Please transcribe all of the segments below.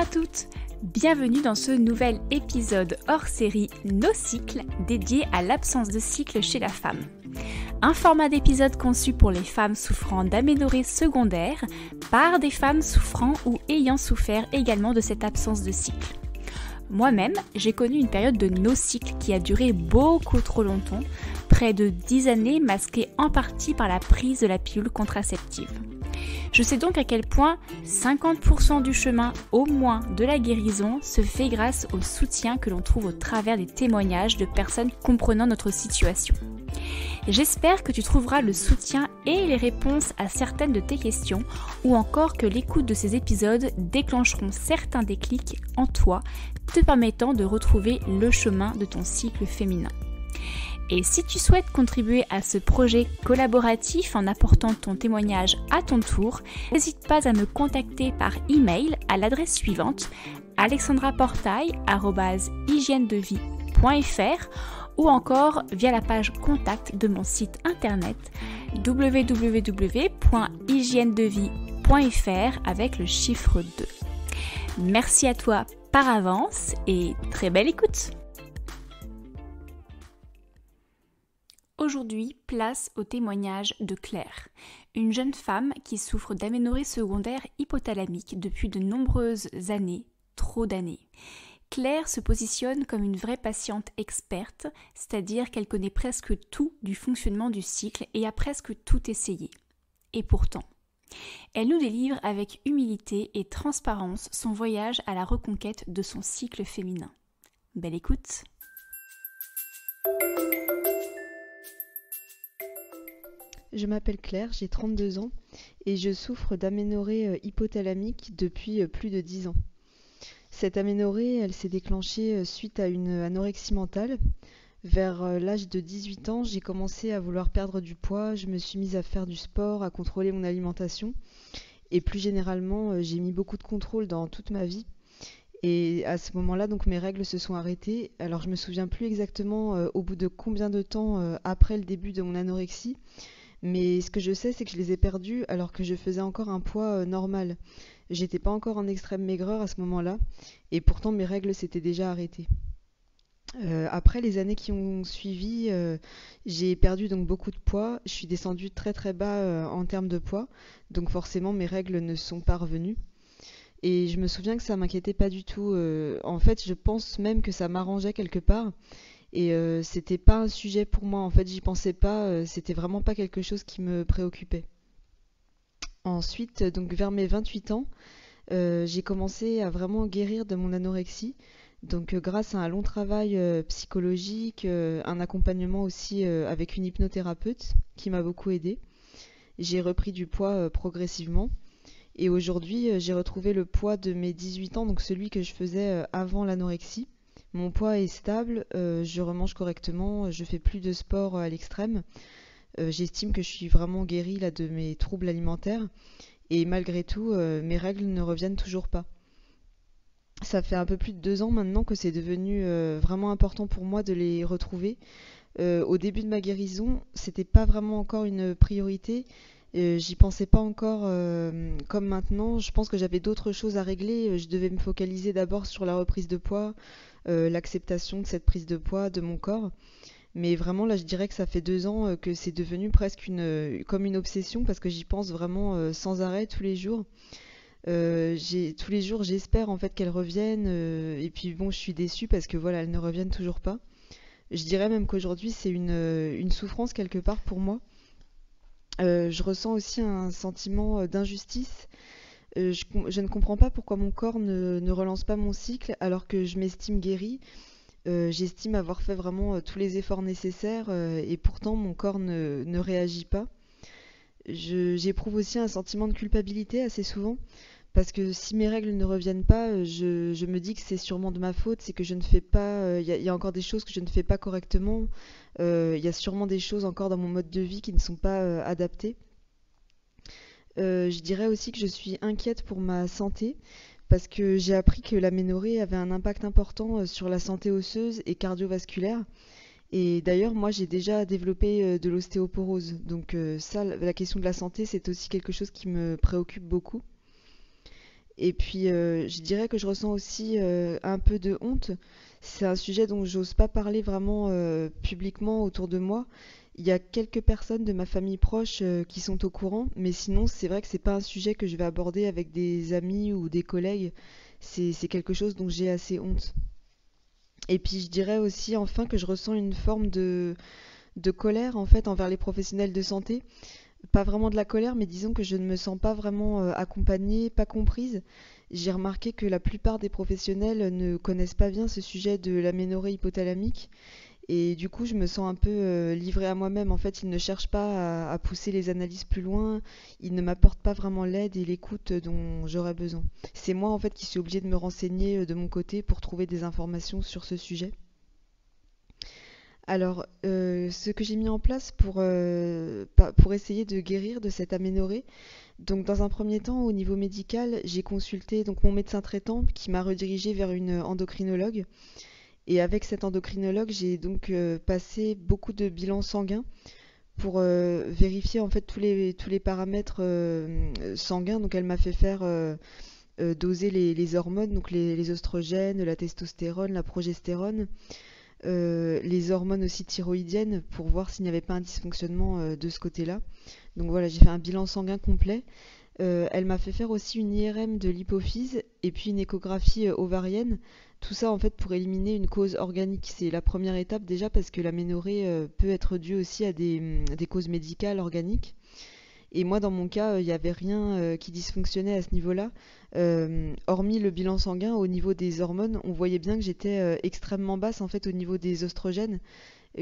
à toutes, bienvenue dans ce nouvel épisode hors série Nos cycles dédié à l'absence de cycle chez la femme. Un format d'épisode conçu pour les femmes souffrant d'aménorrhée secondaire par des femmes souffrant ou ayant souffert également de cette absence de cycle. Moi-même, j'ai connu une période de no-cycle qui a duré beaucoup trop longtemps, près de 10 années masquée en partie par la prise de la pilule contraceptive. Je sais donc à quel point 50% du chemin au moins de la guérison se fait grâce au soutien que l'on trouve au travers des témoignages de personnes comprenant notre situation. J'espère que tu trouveras le soutien et les réponses à certaines de tes questions ou encore que l'écoute de ces épisodes déclencheront certains déclics en toi te permettant de retrouver le chemin de ton cycle féminin. Et si tu souhaites contribuer à ce projet collaboratif en apportant ton témoignage à ton tour, n'hésite pas à me contacter par email à l'adresse suivante alexandraportail@hygienedevie.fr ou encore via la page contact de mon site internet www.hygienedevie.fr avec le chiffre 2. Merci à toi par avance et très belle écoute! Aujourd'hui, place au témoignage de Claire, une jeune femme qui souffre d'aménorrhée secondaire hypothalamique depuis de nombreuses années, trop d'années. Claire se positionne comme une vraie patiente experte, c'est-à-dire qu'elle connaît presque tout du fonctionnement du cycle et a presque tout essayé. Et pourtant, elle nous délivre avec humilité et transparence son voyage à la reconquête de son cycle féminin. Belle écoute! Je m'appelle Claire, j'ai 32 ans et je souffre d'aménorrhée hypothalamique depuis plus de 10 ans. Cette aménorrhée, elle s'est déclenchée suite à une anorexie mentale. Vers l'âge de 18 ans, j'ai commencé à vouloir perdre du poids, je me suis mise à faire du sport, à contrôler mon alimentation et plus généralement, j'ai mis beaucoup de contrôle dans toute ma vie. Et à ce moment-là, donc mes règles se sont arrêtées. Alors je me souviens plus exactement au bout de combien de temps après le début de mon anorexie. Mais ce que je sais, c'est que je les ai perdus alors que je faisais encore un poids normal. J'étais pas encore en extrême maigreur à ce moment-là, et pourtant mes règles s'étaient déjà arrêtées. Après les années qui ont suivi, j'ai perdu donc beaucoup de poids. Je suis descendue très très bas en termes de poids, donc forcément mes règles ne sont pas revenues. Et je me souviens que ça m'inquiétait pas du tout. En fait, je pense même que ça m'arrangeait quelque part. Et c'était pas un sujet pour moi, en fait, j'y pensais pas, c'était vraiment pas quelque chose qui me préoccupait. Ensuite, donc vers mes 28 ans, j'ai commencé à vraiment guérir de mon anorexie. Donc grâce à un long travail psychologique, un accompagnement aussi avec une hypnothérapeute qui m'a beaucoup aidée. J'ai repris du poids progressivement. Et aujourd'hui, j'ai retrouvé le poids de mes 18 ans, donc celui que je faisais avant l'anorexie. Mon poids est stable, je remange correctement, je fais plus de sport à l'extrême. J'estime que je suis vraiment guérie là, de mes troubles alimentaires. Et malgré tout, mes règles ne reviennent toujours pas. Ça fait un peu plus de 2 ans maintenant que c'est devenu vraiment important pour moi de les retrouver. Au début de ma guérison, c'était pas vraiment encore une priorité. J'y pensais pas encore comme maintenant. Je pense que j'avais d'autres choses à régler. Je devais me focaliser d'abord sur la reprise de poids, l'acceptation de cette prise de poids de mon corps. Mais vraiment là, je dirais que ça fait 2 ans que c'est devenu presque comme une obsession parce que j'y pense vraiment sans arrêt tous les jours. Tous les jours, j'espère en fait qu'elles reviennent. Et puis bon, je suis déçue parce que voilà, elles ne reviennent toujours pas. Je dirais même qu'aujourd'hui, c'est une souffrance quelque part pour moi. Je ressens aussi un sentiment d'injustice. Je ne comprends pas pourquoi mon corps ne relance pas mon cycle alors que je m'estime guérie. J'estime avoir fait vraiment tous les efforts nécessaires et pourtant mon corps ne réagit pas. J'éprouve aussi un sentiment de culpabilité assez souvent parce que si mes règles ne reviennent pas, je me dis que c'est sûrement de ma faute, c'est que je ne fais pas, il y a encore des choses que je ne fais pas correctement, il y a sûrement des choses encore dans mon mode de vie qui ne sont pas adaptées. Je dirais aussi que je suis inquiète pour ma santé parce que j'ai appris que l'aménorrhée avait un impact important sur la santé osseuse et cardiovasculaire. Et d'ailleurs, moi, j'ai déjà développé de l'ostéoporose. Donc ça, la question de la santé, c'est aussi quelque chose qui me préoccupe beaucoup. Et puis, je dirais que je ressens aussi un peu de honte. C'est un sujet dont j'ose pas parler vraiment publiquement autour de moi. Il y a quelques personnes de ma famille proche qui sont au courant, mais sinon, c'est vrai que c'est pas un sujet que je vais aborder avec des amis ou des collègues. C'est quelque chose dont j'ai assez honte. Et puis, je dirais aussi enfin que je ressens une forme de colère en fait envers les professionnels de santé. Pas vraiment de la colère, mais disons que je ne me sens pas vraiment accompagnée, pas comprise. J'ai remarqué que la plupart des professionnels ne connaissent pas bien ce sujet de l'aménorrhée hypothalamique et du coup je me sens un peu livrée à moi-même. En fait, ils ne cherchent pas à pousser les analyses plus loin, ils ne m'apportent pas vraiment l'aide et l'écoute dont j'aurais besoin. C'est moi en fait qui suis obligée de me renseigner de mon côté pour trouver des informations sur ce sujet. Alors, ce que j'ai mis en place pour essayer de guérir de cette aménorrhée, donc dans un premier temps, au niveau médical, j'ai consulté donc mon médecin traitant qui m'a redirigé vers une endocrinologue. Et avec cette endocrinologue, j'ai donc passé beaucoup de bilans sanguins pour vérifier en fait tous les paramètres sanguins. Donc elle m'a fait faire doser les hormones, donc les oestrogènes, la testostérone, la progestérone, les hormones aussi thyroïdiennes pour voir s'il n'y avait pas un dysfonctionnement de ce côté-là. Donc voilà, j'ai fait un bilan sanguin complet. Elle m'a fait faire aussi une IRM de l'hypophyse et puis une échographie ovarienne. Tout ça en fait pour éliminer une cause organique. C'est la première étape déjà parce que l'aménorrhée peut être due aussi à des causes médicales organiques. Et moi, dans mon cas, il n'y avait rien qui dysfonctionnait à ce niveau-là. Hormis le bilan sanguin, au niveau des hormones, on voyait bien que j'étais extrêmement basse en fait au niveau des oestrogènes,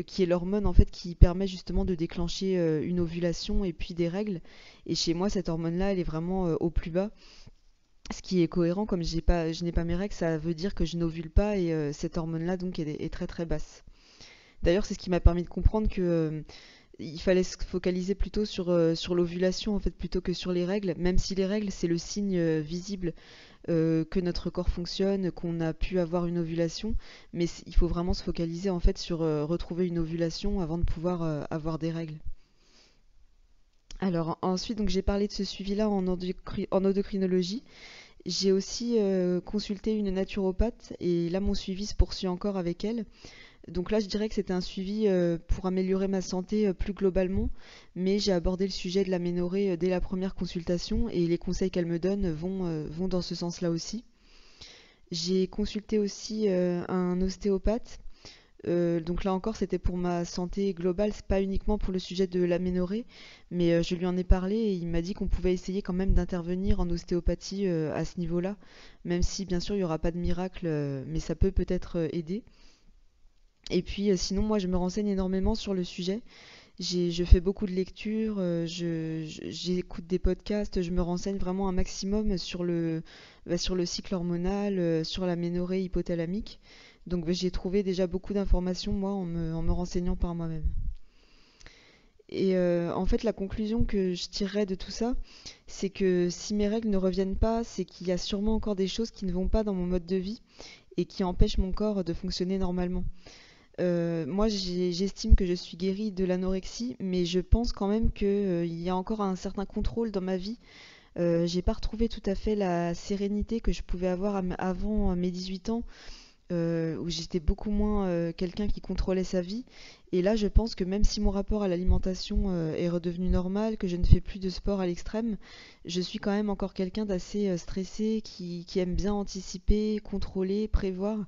qui est l'hormone en fait qui permet justement de déclencher une ovulation et puis des règles. Et chez moi, cette hormone-là, elle est vraiment au plus bas. Ce qui est cohérent, comme je n'ai pas mes règles, ça veut dire que je n'ovule pas et cette hormone-là donc elle est très très basse. D'ailleurs, c'est ce qui m'a permis de comprendre que il fallait se focaliser plutôt sur l'ovulation en fait plutôt que sur les règles, même si les règles c'est le signe visible que notre corps fonctionne, qu'on a pu avoir une ovulation, mais il faut vraiment se focaliser en fait sur retrouver une ovulation avant de pouvoir avoir des règles. Alors ensuite donc j'ai parlé de ce suivi-là en endocrinologie. J'ai aussi consulté une naturopathe et là mon suivi se poursuit encore avec elle. Donc là, je dirais que c'était un suivi pour améliorer ma santé plus globalement, mais j'ai abordé le sujet de l'aménorrhée dès la première consultation et les conseils qu'elle me donne vont dans ce sens-là aussi. J'ai consulté aussi un ostéopathe. Donc là encore, c'était pour ma santé globale, c'est pas uniquement pour le sujet de l'aménorrhée, mais je lui en ai parlé et il m'a dit qu'on pouvait essayer quand même d'intervenir en ostéopathie à ce niveau-là, même si bien sûr il n'y aura pas de miracle, mais ça peut peut-être aider. Et puis sinon, moi, je me renseigne énormément sur le sujet. Je fais beaucoup de lectures, j'écoute des podcasts, je me renseigne vraiment un maximum sur le cycle hormonal, sur l'aménorrhée hypothalamique. Donc j'ai trouvé déjà beaucoup d'informations, moi, en me renseignant par moi-même. Et en fait, la conclusion que je tirerais de tout ça, c'est que si mes règles ne reviennent pas, c'est qu'il y a sûrement encore des choses qui ne vont pas dans mon mode de vie et qui empêchent mon corps de fonctionner normalement. Moi, j'estime que je suis guérie de l'anorexie, mais je pense quand même qu'il y a encore un certain contrôle dans ma vie. J'ai pas retrouvé tout à fait la sérénité que je pouvais avoir avant mes 18 ans, où j'étais beaucoup moins quelqu'un qui contrôlait sa vie. Et là, je pense que même si mon rapport à l'alimentation est redevenu normal, que je ne fais plus de sport à l'extrême, je suis quand même encore quelqu'un d'assez stressé, qui aime bien anticiper, contrôler, prévoir.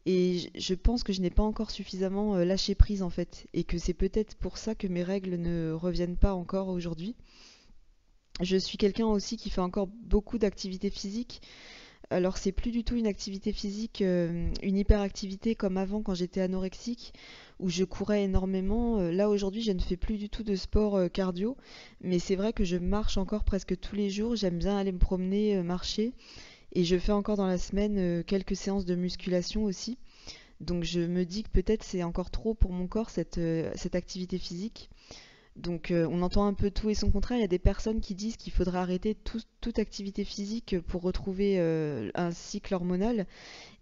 Et je pense que je n'ai pas encore suffisamment lâché prise en fait, et que c'est peut-être pour ça que mes règles ne reviennent pas encore aujourd'hui. Je suis quelqu'un aussi qui fait encore beaucoup d'activités physiques. Alors c'est plus du tout une activité physique, une hyperactivité comme avant quand j'étais anorexique, où je courais énormément. Là aujourd'hui je ne fais plus du tout de sport cardio, mais c'est vrai que je marche encore presque tous les jours. J'aime bien aller me promener, marcher, et je fais encore dans la semaine quelques séances de musculation aussi. Donc je me dis que peut-être c'est encore trop pour mon corps cette activité physique. Donc on entend un peu tout et son contraire. Il y a des personnes qui disent qu'il faudrait arrêter toute activité physique pour retrouver un cycle hormonal.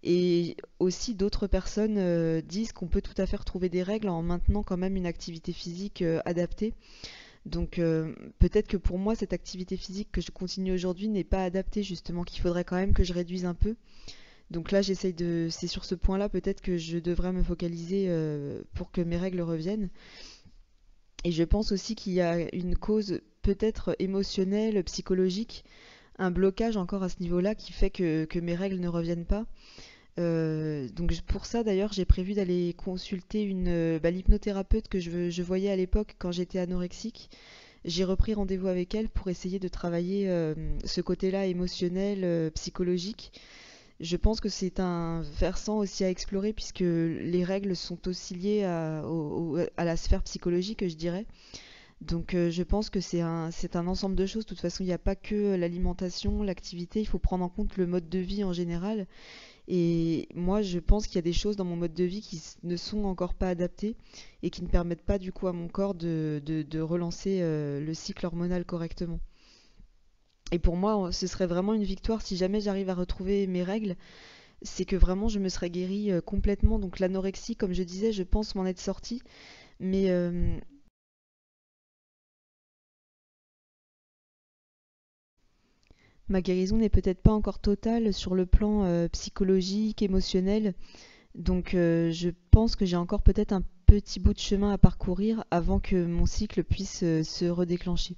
Et aussi d'autres personnes disent qu'on peut tout à fait retrouver des règles en maintenant quand même une activité physique adaptée. Donc peut-être que pour moi, cette activité physique que je continue aujourd'hui n'est pas adaptée justement, qu'il faudrait quand même que je réduise un peu. Donc là, c'est sur ce point-là peut-être que je devrais me focaliser pour que mes règles reviennent. Et je pense aussi qu'il y a une cause peut-être émotionnelle, psychologique, un blocage encore à ce niveau-là qui fait que mes règles ne reviennent pas. Donc pour ça d'ailleurs j'ai prévu d'aller consulter l'hypnothérapeute que je voyais à l'époque quand j'étais anorexique. J'ai repris rendez-vous avec elle pour essayer de travailler ce côté-là émotionnel, psychologique. Je pense que c'est un versant aussi à explorer puisque les règles sont aussi liées à la sphère psychologique, je dirais. Donc je pense que c'est un ensemble de choses. De toute façon, il n'y a pas que l'alimentation, l'activité, il faut prendre en compte le mode de vie en général. Et moi, je pense qu'il y a des choses dans mon mode de vie qui ne sont encore pas adaptées et qui ne permettent pas du coup à mon corps de relancer le cycle hormonal correctement. Et pour moi, ce serait vraiment une victoire si jamais j'arrive à retrouver mes règles. C'est que vraiment je me serais guérie complètement. Donc l'anorexie, comme je disais, je pense m'en être sortie. Mais ma guérison n'est peut-être pas encore totale sur le plan psychologique, émotionnel. Donc je pense que j'ai encore peut-être un petit bout de chemin à parcourir avant que mon cycle puisse se redéclencher.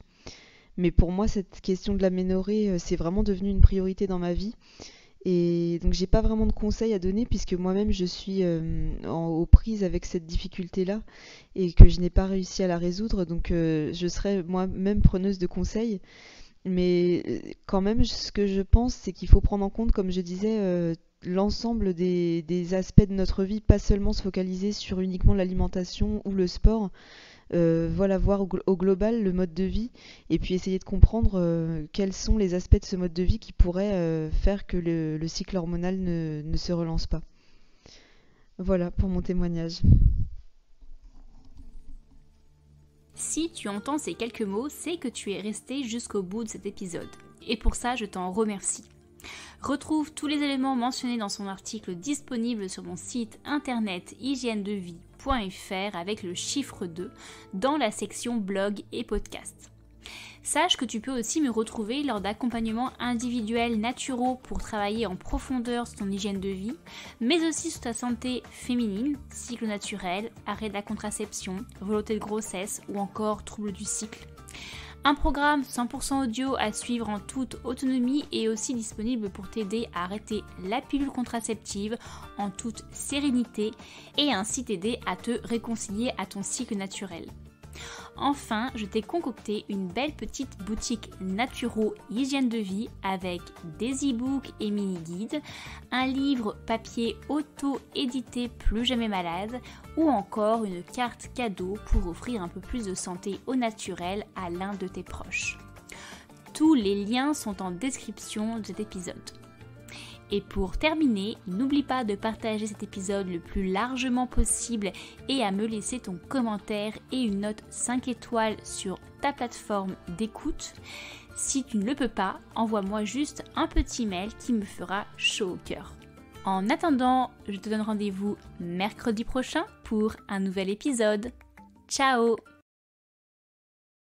Mais pour moi, cette question de l'aménorrhée, c'est vraiment devenu une priorité dans ma vie. Et donc j'ai pas vraiment de conseils à donner puisque moi-même je suis aux prises avec cette difficulté-là et que je n'ai pas réussi à la résoudre. Donc je serais moi-même preneuse de conseils. Mais quand même, ce que je pense, c'est qu'il faut prendre en compte, comme je disais, l'ensemble des aspects de notre vie, pas seulement se focaliser sur uniquement l'alimentation ou le sport. Voilà, voir au global le mode de vie et puis essayer de comprendre quels sont les aspects de ce mode de vie qui pourraient faire que le cycle hormonal ne se relance pas. Voilà pour mon témoignage. Si tu entends ces quelques mots, c'est que tu es resté jusqu'au bout de cet épisode. Et pour ça, je t'en remercie. Retrouve tous les éléments mentionnés dans son article disponible sur mon site internet hygiène-de-vie.fr avec le chiffre 2 dans la section blog et podcast. Sache que tu peux aussi me retrouver lors d'accompagnements individuels naturaux pour travailler en profondeur sur ton hygiène de vie, mais aussi sur ta santé féminine, cycle naturel, arrêt de la contraception, volonté de grossesse ou encore troubles du cycle. Un programme 100% audio à suivre en toute autonomie est aussi disponible pour t'aider à arrêter la pilule contraceptive en toute sérénité et ainsi t'aider à te réconcilier à ton cycle naturel. Enfin, je t'ai concocté une belle petite boutique naturo hygiène de vie avec des e-books et mini-guides, un livre papier auto-édité Plus jamais malade ou encore une carte cadeau pour offrir un peu plus de santé au naturel à l'un de tes proches. Tous les liens sont en description de cet épisode. Et pour terminer, n'oublie pas de partager cet épisode le plus largement possible et à me laisser ton commentaire et une note 5 étoiles sur ta plateforme d'écoute. Si tu ne le peux pas, envoie-moi juste un petit mail qui me fera chaud au cœur. En attendant, je te donne rendez-vous mercredi prochain pour un nouvel épisode. Ciao!